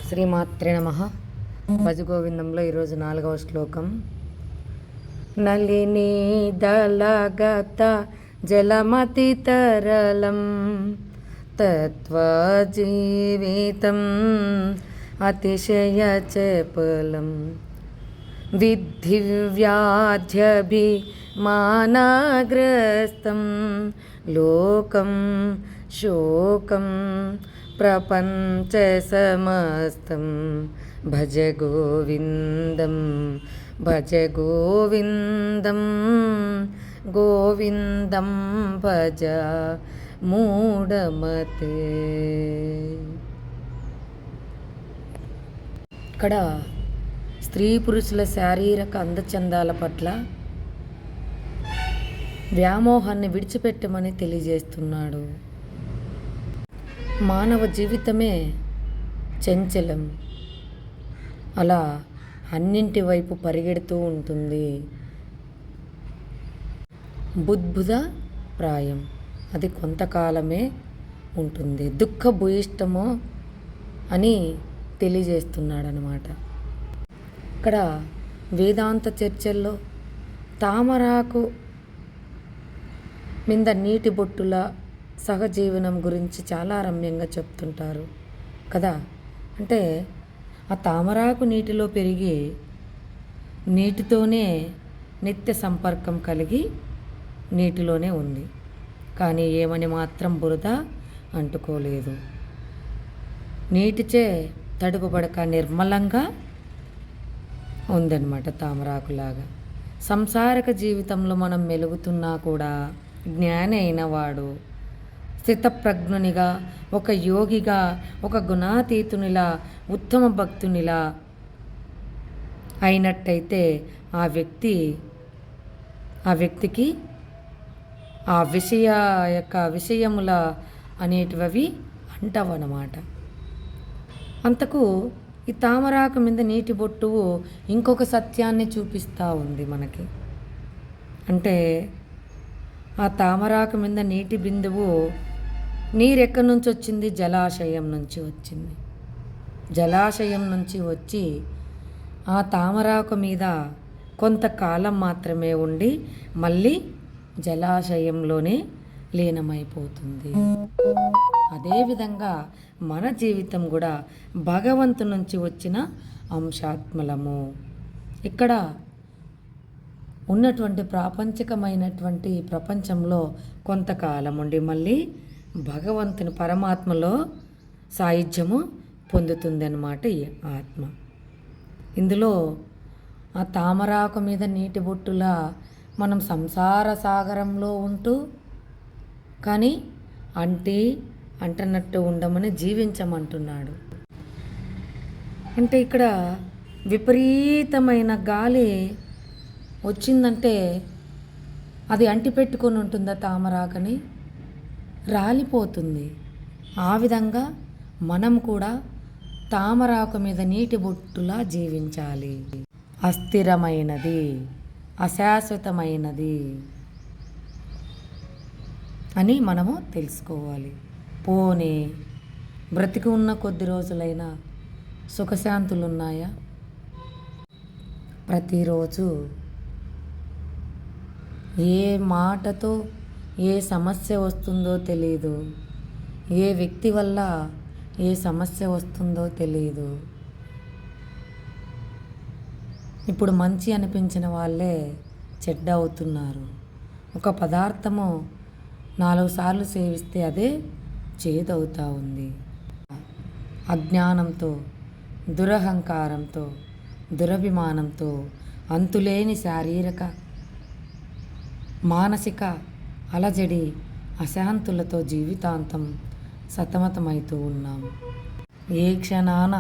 శ్రీమాత్రే నమః. భజగోవిందంలో ఈరోజు 4వ శ్లోకం. నళినీ దళగత జలమతి తరళం తత్వజీవితం అతిశయ చపలం విద్ధి వ్యాధ్యభిమానగ్రస్తం లోకం శోకం ప్రపంచ సమస్తం భజ గోవిందం భజ గోవిందం గోవిందం భజ మూఢమతే. ఇక్కడ స్త్రీ పురుషుల శారీరక అందచందాల పట్ల వ్యామోహాన్ని విడిచిపెట్టమని తెలియజేస్తున్నాడు. మానవ జీవితమే చంచలం, అలా అన్నింటి వైపు పరిగెడుతూ ఉంటుంది. బుద్భుద ప్రాయం, అది కొంతకాలమే ఉంటుంది. దుఃఖ భూయిష్టమో అని తెలియజేస్తున్నాడనమాట. ఇక్కడ వేదాంత చర్చల్లో తామరాకు మీద నీటి బొట్టుల సహజీవనం గురించి చాలా రమ్యంగా చెప్తుంటారు కదా. అంటే ఆ తామరాకు నీటిలో పెరిగి నీటితోనే నిత్య సంపర్కం కలిగి నీటిలోనే ఉంది, కానీ ఏమని మాత్రం బురద అంటుకోలేదు. నీటిచే తడుపుబడక నిర్మలంగా ఉందన్నమాట తామరాకులాగా. సంసారిక జీవితంలో మనం మెలుగుతున్నా కూడా జ్ఞాని అయిన వాడు స్థితప్రజ్ఞునిగా, ఒక యోగిగా, ఒక గుణాతీతునిలా, ఉత్తమ భక్తునిలా అయినట్టయితే ఆ వ్యక్తికి ఆ విషయముల అనేటివి అంటవన్నమాట. అంతకు ఈ తామరాకు మీద నీటి బొట్టువు ఇంకొక సత్యాన్ని చూపిస్తూ ఉంది మనకి. అంటే ఆ తామరాకు మీద నీటి బిందువు నీరెక్కడి నుంచి వచ్చింది? జలాశయం నుంచి వచ్చింది. జలాశయం నుంచి వచ్చి ఆ తామరాకు మీద కొంతకాలం మాత్రమే ఉండి మళ్ళీ జలాశయంలోనే లీనమైపోతుంది. అదేవిధంగా మన జీవితం కూడా భగవంతు నుంచి వచ్చిన అంశాత్మలము. ఇక్కడ ఉన్నటువంటి ప్రాపంచికమైనటువంటి ప్రపంచంలో కొంతకాలం ఉండి మళ్ళీ భగవంతుని పరమాత్మలో సాయుధ్యము పొందుతుంది అన్నమాట ఈ ఆత్మ. ఇందులో ఆ తామరాకు మీద నీటి బొట్టులా మనం సంసార సాగరంలో ఉంటూ కానీ అంటనట్టు ఉండమని జీవించమంటున్నాడు. అంటే ఇక్కడ విపరీతమైన గాలి వచ్చిందంటే అది అంటిపెట్టుకొని ఉంటుందా తామరాకని? రాలిపోతుంది. ఆ విధంగా మనం కూడా తామరాకు మీద నీటి బొట్టులా జీవించాలి. అస్థిరమైనది, అశాశ్వతమైనది అని మనము తెలుసుకోవాలి. పోనీ బ్రతికి ఉన్న కొద్ది రోజులైనా సుఖశాంతులు ఉన్నాయా? ప్రతిరోజు ఏ మాటతో ఏ సమస్య వస్తుందో తెలియదు, ఏ వ్యక్తి వల్ల ఏ సమస్య వస్తుందో తెలియదు. ఇప్పుడు మంచి అనిపించిన వాళ్ళే చెడ్డ అవుతున్నారు. ఒక పదార్థము 4 సార్లు సేవిస్తే అదే చేదవుతూ ఉంది. అజ్ఞానంతో, దురహంకారంతో, దురభిమానంతో అంతులేని శారీరక మానసిక అలజడి అశాంతులతో జీవితాంతం సతమతమవుతూ ఉన్నాం. ఏ క్షణాన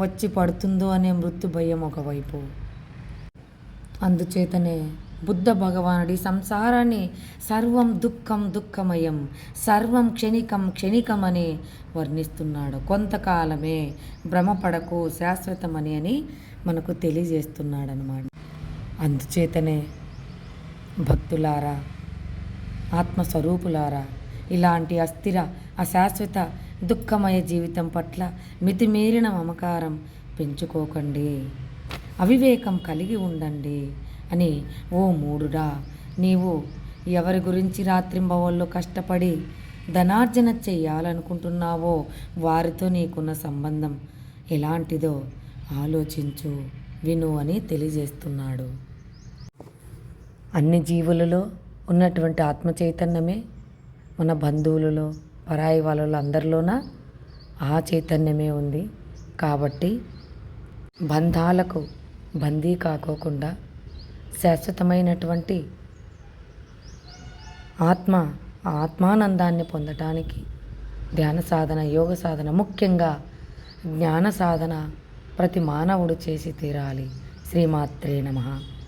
వచ్చి పడుతుందో అనే మృత్యు భయం ఒకవైపు. అందుచేతనే బుద్ధ భగవానుడి సంసారాన్ని సర్వం దుఃఖం దుఃఖమయం, సర్వం క్షణికం క్షణికమని వర్ణిస్తున్నాడు. కొంతకాలమే, భ్రమపడకు, శాశ్వతమని అని మనకు తెలియజేస్తున్నాడు అన్నమాట. అందుచేతనే భక్తులారా, ఆత్మస్వరూపులారా, ఇలాంటి అస్థిర అశాశ్వత దుఃఖమయ జీవితం పట్ల మితిమీరిన మమకారం పెంచుకోకండి, అవివేకం కలిగి ఉండండి అని. ఓ మూఢుడా, నీవు ఎవరి గురించి రాత్రింబవళ్ళు కష్టపడి ధనార్జన చెయ్యాలనుకుంటున్నావో వారితో నీకున్న సంబంధం ఎలాంటిదో ఆలోచించు, విను అని తెలియజేస్తున్నాడు. అన్ని జీవులలో ఉన్నటువంటి ఆత్మ చైతన్యమే మన బంధువులలో, పరాయి వాళ్ళలో అందరిలోన ఆ చైతన్యమే ఉంది. కాబట్టి బంధాలకు బందీ కాకోకుండా శాశ్వతమైనటువంటి ఆత్మానందాన్ని పొందటానికి ధ్యాన సాధన, యోగ సాధన, ముఖ్యంగా జ్ఞాన సాధన ప్రతి మానవుడు చేసి తీరాలి. శ్రీమాత్రే నమః.